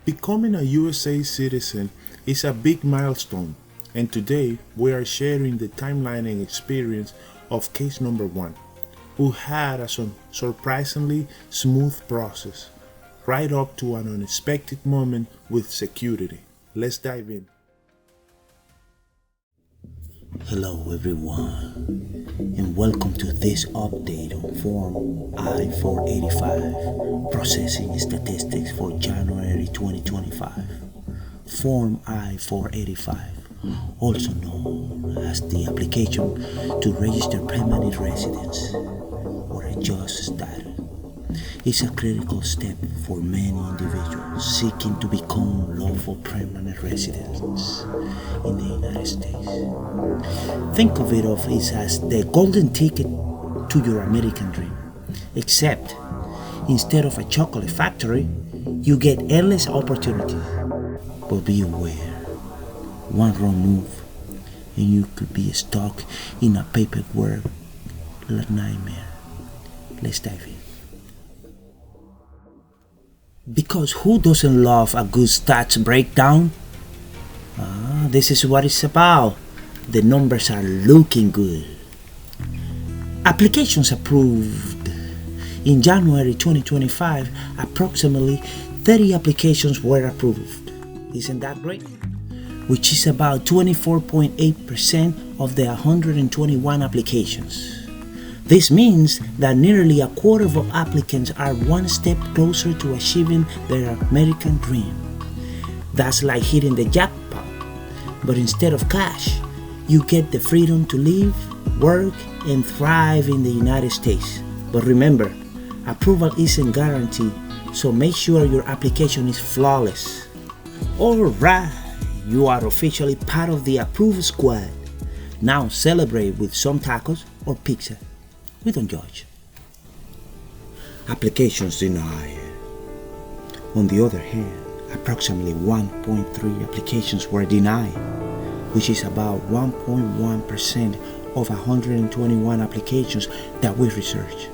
Becoming a USA citizen is a big milestone, and today we are sharing the timeline and experience of case number 1, who had a surprisingly smooth process, right up to an unexpected moment with security. Let's dive in. Hello everyone, and welcome to this update on Form I-485, Processing Statistics for January 2025. Form I-485, also known as the application to register permanent residence or adjust status, is a critical step for many individuals seeking to become lawful permanent residents in the United States. Think of it as the golden ticket to your American dream, except instead of a chocolate factory, you get endless opportunities. But be aware, one wrong move and you could be stuck in a paperwork nightmare. Let's dive in. Because who doesn't love a good stats breakdown? This is what it's about. The numbers are looking good. Applications approved. In January 2025, approximately 30 applications were approved. Isn't that great? Which is about 24.8% of the 121 applications. This means that nearly a quarter of applicants are one step closer to achieving their American dream. That's like hitting the jackpot, but instead of cash, you get the freedom to live, work, and thrive in the United States. But remember, approval isn't guaranteed, so make sure your application is flawless. Alright, you are officially part of the approved squad. Now celebrate with some tacos or pizza. We don't judge. Applications denied. On the other hand, approximately 1.3 applications were denied, which is about 1.1% of 121 applications that we researched.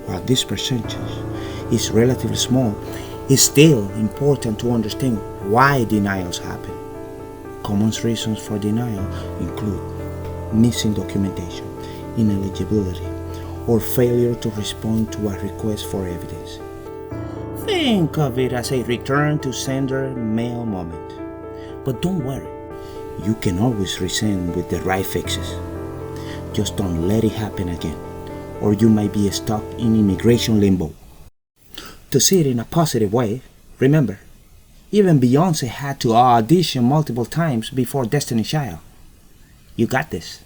While this percentage is relatively small, it's still important to understand why denials happen. Common reasons for denial include missing documentation, ineligibility, or failure to respond to a request for evidence. Think of it as a return to sender mail moment. But don't worry, you can always resend with the right fixes. Just don't let it happen again, or you might be stuck in immigration limbo. To see it in a positive way, remember, even Beyonce had to audition multiple times before Destiny's Child. You got this.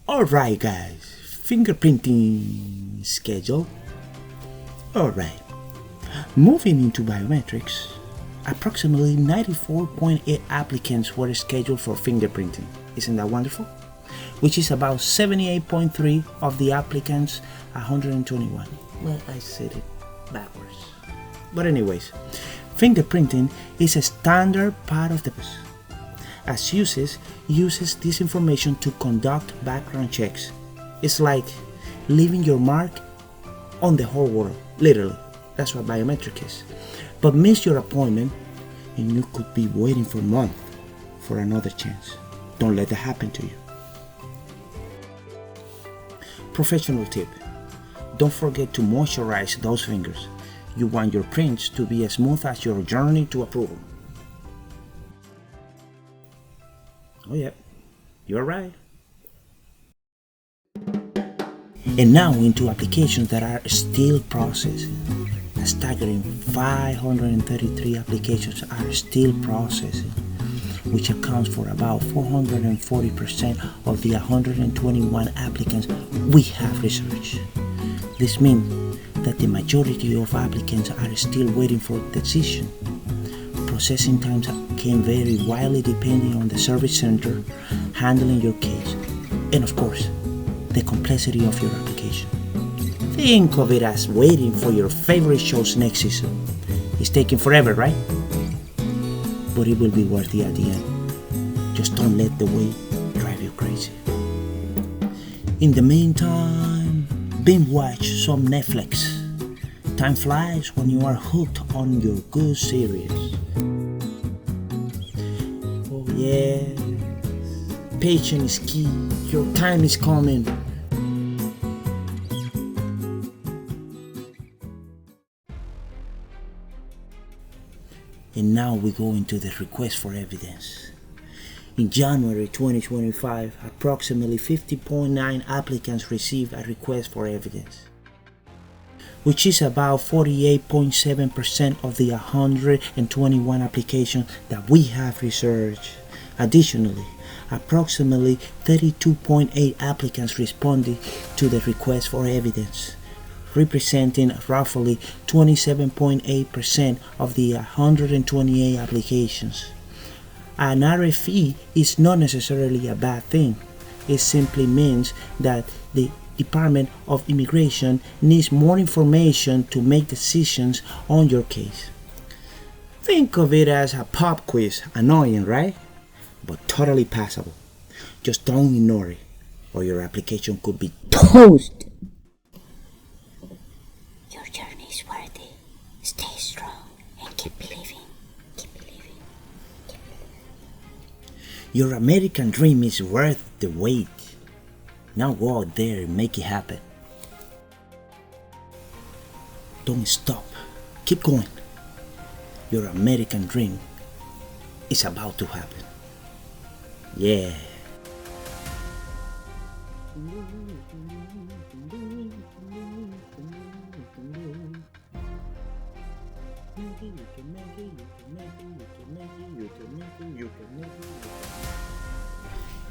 Alright guys, fingerprinting schedule. Alright, moving into biometrics, approximately 94.8 applicants were scheduled for fingerprinting. Isn't that wonderful? Which is about 78.3 of the applicants, 121. Well, I said it backwards. But anyways, fingerprinting is a standard part of the process. As uses this information to conduct background checks. It's like leaving your mark on the whole world, literally. That's what biometric is. But miss your appointment and you could be waiting for a month for another chance. Don't let that happen to you. Professional tip. Don't forget to moisturize those fingers. You want your prints to be as smooth as your journey to approval. Oh yeah, you're right. And now into applications that are still processing. A staggering 533 applications are still processing, which accounts for about 440% of the 121 applicants we have researched. This means that the majority of applicants are still waiting for a decision. Processing times can vary widely depending on the service center handling your case, and of course, the complexity of your application. Think of it as waiting for your favorite shows next season. It's taking forever, right? But it will be worth it at the end. Just don't let the wait drive you crazy. In the meantime, binge watch some Netflix. Time flies when you are hooked on your good series. Oh yeah, patience is key. Your time is coming. And now we go into the request for evidence. In January 2025, approximately 50.9 applicants received a request for evidence, which is about 48.7% of the 121 applications that we have researched. Additionally, approximately 32.8 applicants responded to the request for evidence, representing roughly 27.8% of the 128 applications. An RFE is not necessarily a bad thing. It simply means that the Department of Immigration needs more information to make decisions on your case. Think of it as a pop quiz. Annoying, right? But totally passable. Just don't ignore it, or your application could be toast. Your journey is worthy. Stay strong and keep believing. Your American dream is worth the wait. Now go out there and make it happen. Don't stop. Keep going. Your American dream is about to happen. Yeah.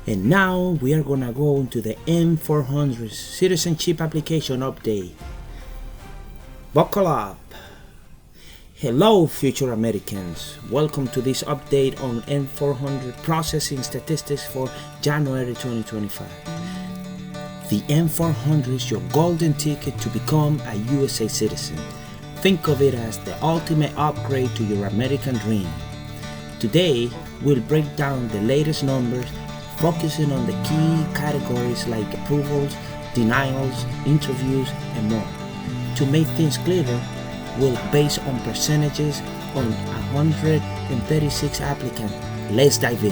And now we are gonna go into the M400 Citizenship application update. Buckle up! Hello future Americans, welcome to this update on M400 processing statistics for January 2025. The M400 is your golden ticket to become a USA citizen. Think of it as the ultimate upgrade to your American dream. Today, we'll break down the latest numbers, focusing on the key categories like approvals, denials, interviews, and more. To make things clearer, we'll base on percentages on 136 applicants. Let's dive in.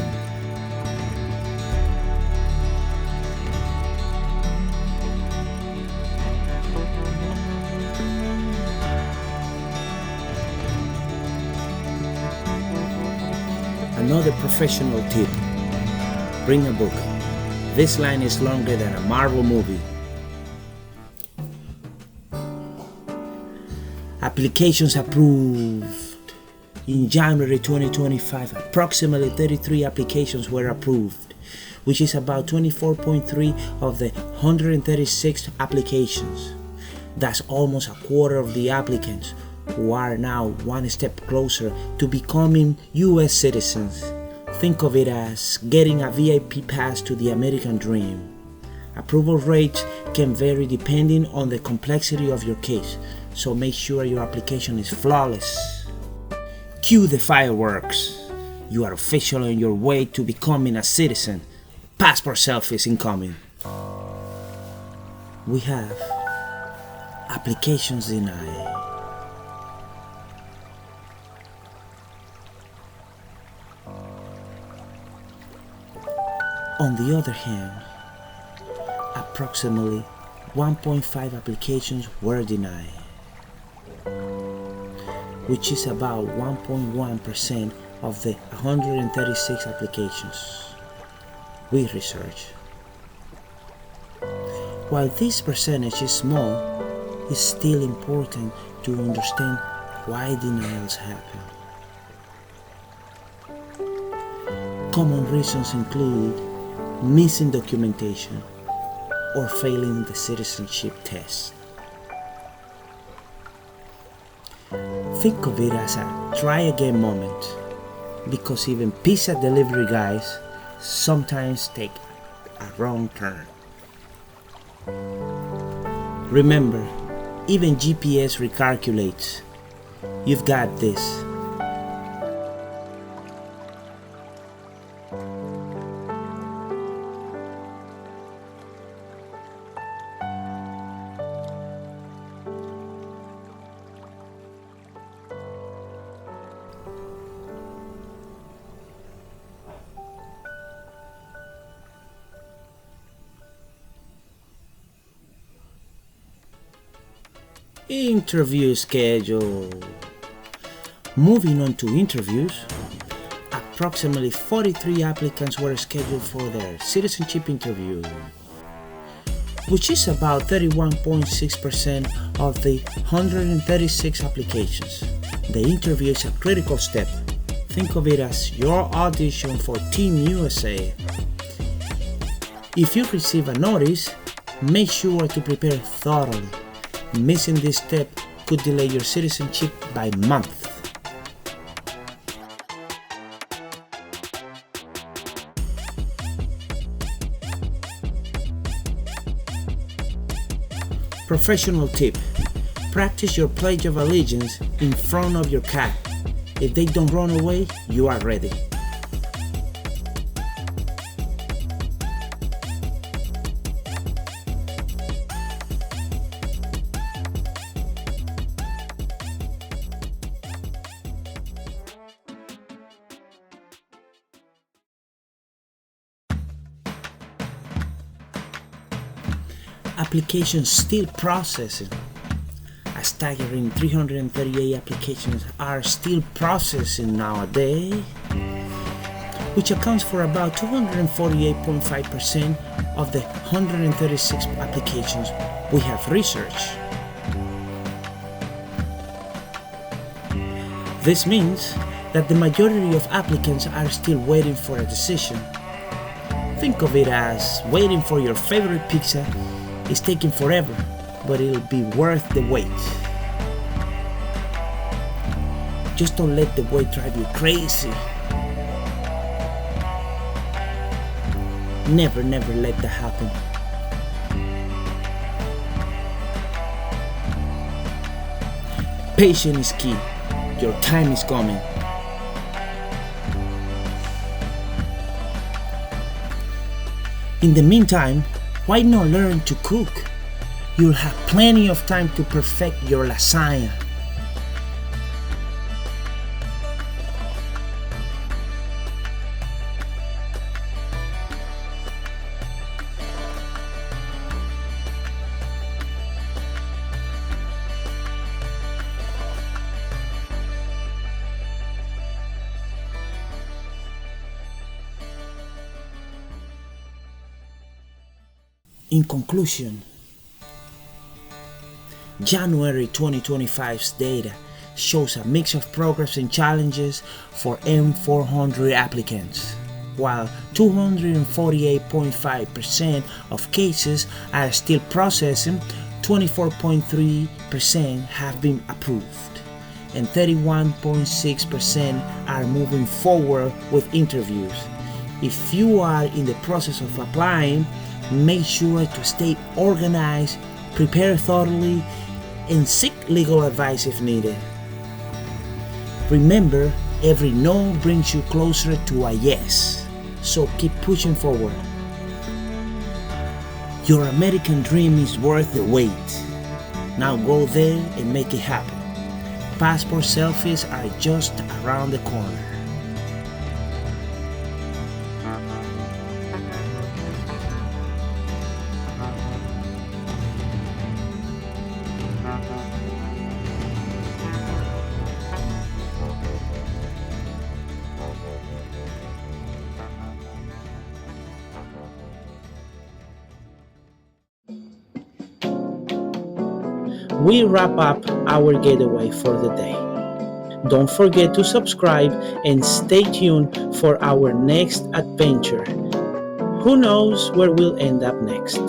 Another professional tip. Bring a book. This line is longer than a Marvel movie. Applications approved. In January 2025, approximately 33 applications were approved, which is about 24.3% of the 136 applications. That's almost a quarter of the applicants who are now one step closer to becoming US citizens. Think of it as getting a VIP pass to the American dream. Approval rates can vary depending on the complexity of your case, so make sure your application is flawless. Cue the fireworks. You are officially on your way to becoming a citizen. Passport selfies incoming. We have applications denied. On the other hand, approximately 1.5 applications were denied, which is about 1.1% of the 136 applications we researched. While this percentage is small, it's still important to understand why denials happen. Common reasons include missing documentation or failing the citizenship test. Think of it as a try again moment, because even pizza delivery guys sometimes take a wrong turn. Remember, even GPS recalculates. You've got this. Interview schedule. Moving on to interviews, approximately 43 applicants were scheduled for their citizenship interview, which is about 31.6% of the 136 applications. The interview is a critical step. Think of it as your audition for Team USA. If you receive a notice, make sure to prepare thoroughly. Missing this step could delay your citizenship by months. Professional tip: practice your Pledge of Allegiance in front of your cat. If they don't run away, you are ready. Applications still processing. A staggering 338 applications are still processing nowadays, which accounts for about 248.5% of the 136 applications we have researched. This means that the majority of applicants are still waiting for a decision. Think of it as waiting for your favorite pizza. It's taking forever, but it'll be worth the wait. Just don't let the wait drive you crazy. Never let that happen. Patience is key. Your time is coming. In the meantime, why not learn to cook? You'll have plenty of time to perfect your lasagna. In conclusion, January 2025's data shows a mix of progress and challenges for M400 applicants. While 248.5% of cases are still processing, 24.3% have been approved, and 31.6% are moving forward with interviews. If you are in the process of applying, make sure to stay organized, prepare thoroughly, and seek legal advice if needed. Remember, every no brings you closer to a yes, so keep pushing forward. Your American dream is worth the wait. Now go there and make it happen. Passport selfies are just around the corner. We wrap up our getaway for the day. Don't forget to subscribe and stay tuned for our next adventure. Who knows where we'll end up next?